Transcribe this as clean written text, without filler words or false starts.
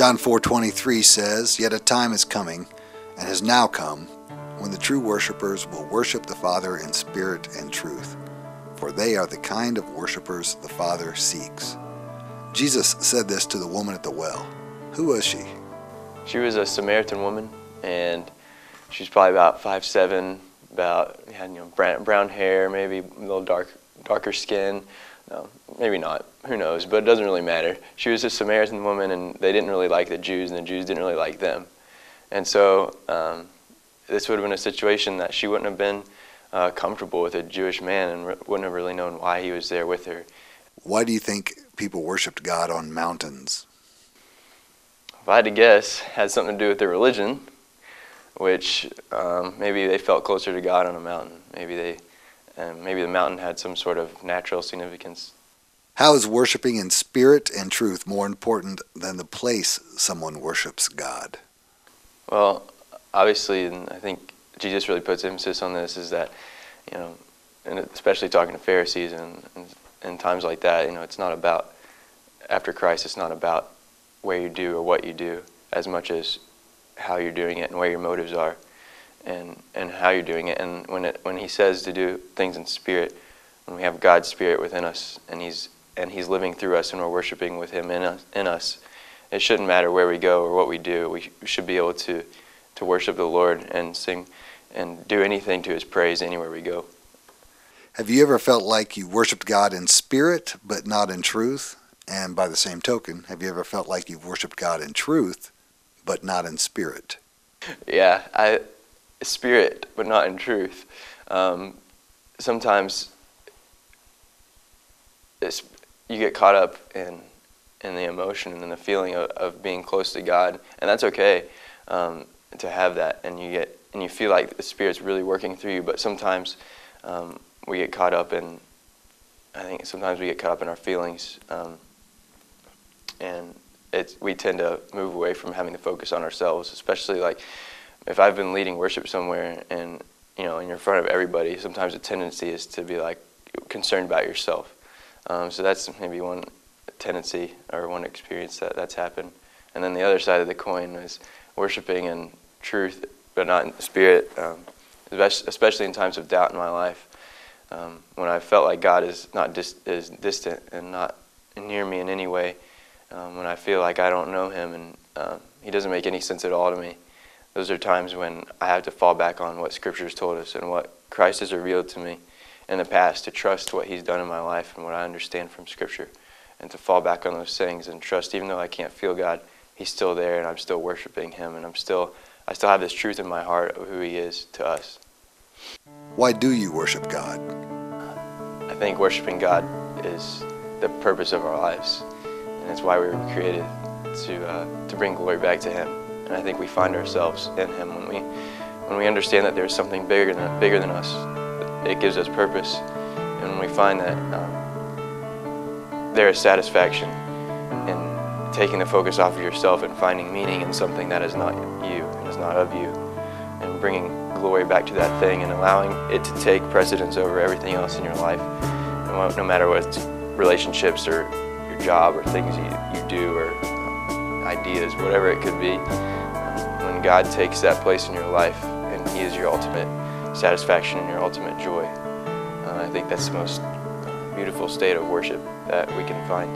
John 4:23 says, "Yet a time is coming, and has now come, when the true worshipers will worship the Father in spirit and truth, for they are the kind of worshipers the Father seeks." Jesus said this to the woman at the well. Who was she? She was a Samaritan woman, and she's probably about 5'7", had brown hair, maybe a little darker skin. No, maybe not. Who knows? But it doesn't really matter. She was a Samaritan woman, and they didn't really like the Jews, and the Jews didn't really like them. And so this would have been a situation that she wouldn't have been comfortable with a Jewish man, and wouldn't have really known why he was there with her. Why do you think people worshiped God on mountains? If I had to guess, it had something to do with their religion, which maybe they felt closer to God on a mountain. Maybe the mountain had some sort of natural significance. How is worshiping in spirit and truth more important than the place someone worships God? Well, obviously, and I think Jesus really puts emphasis on this, is that, and especially talking to Pharisees and times like that, it's not about, after Christ, it's not about where you do or what you do, as much as how you're doing it and where your motives are, and how you're doing it. And when he says to do things in spirit, when we have God's Spirit within us, and He's living through us, and we're worshiping with Him in us, it shouldn't matter where we go or what we do. We should be able to worship the Lord and sing and do anything to His praise anywhere we go. Have you ever felt like you worshiped God in spirit but not in truth? And by the same token, have you ever felt like you've worshiped God in truth but not in spirit? Yeah, spirit but not in truth. Sometimes you get caught up in the emotion and in the feeling of being close to God, and that's okay to have that, and you feel like the Spirit's really working through you. But sometimes we get caught up in, I think sometimes we get caught up in our feelings, and we tend to move away from having to focus on ourselves. Especially like if I've been leading worship somewhere, and and you're in front of everybody, sometimes the tendency is to be like concerned about yourself. So that's maybe one tendency or one experience that's happened. And then the other side of the coin is worshiping in truth but not in spirit, especially in times of doubt in my life, when I felt like God is is distant and not near me in any way, when I feel like I don't know Him and He doesn't make any sense at all to me. Those are times when I have to fall back on what Scripture's told us and what Christ has revealed to me in the past, to trust what He's done in my life and what I understand from Scripture, and to fall back on those things and trust, even though I can't feel God, He's still there, and I'm still worshiping Him, and I still have this truth in my heart of who He is to us. Why do you worship God? I think worshiping God is the purpose of our lives, and it's why we were created, to bring glory back to Him. And I think we find ourselves in Him when we understand that there's something bigger than us. It gives us purpose, and when we find that there is satisfaction in taking the focus off of yourself and finding meaning in something that is not you and is not of you, and bringing glory back to that thing and allowing it to take precedence over everything else in your life, no matter what it's relationships or your job or things you do or ideas, whatever it could be. When God takes that place in your life and He is your ultimate satisfaction and your ultimate joy, I think that's the most beautiful state of worship that we can find.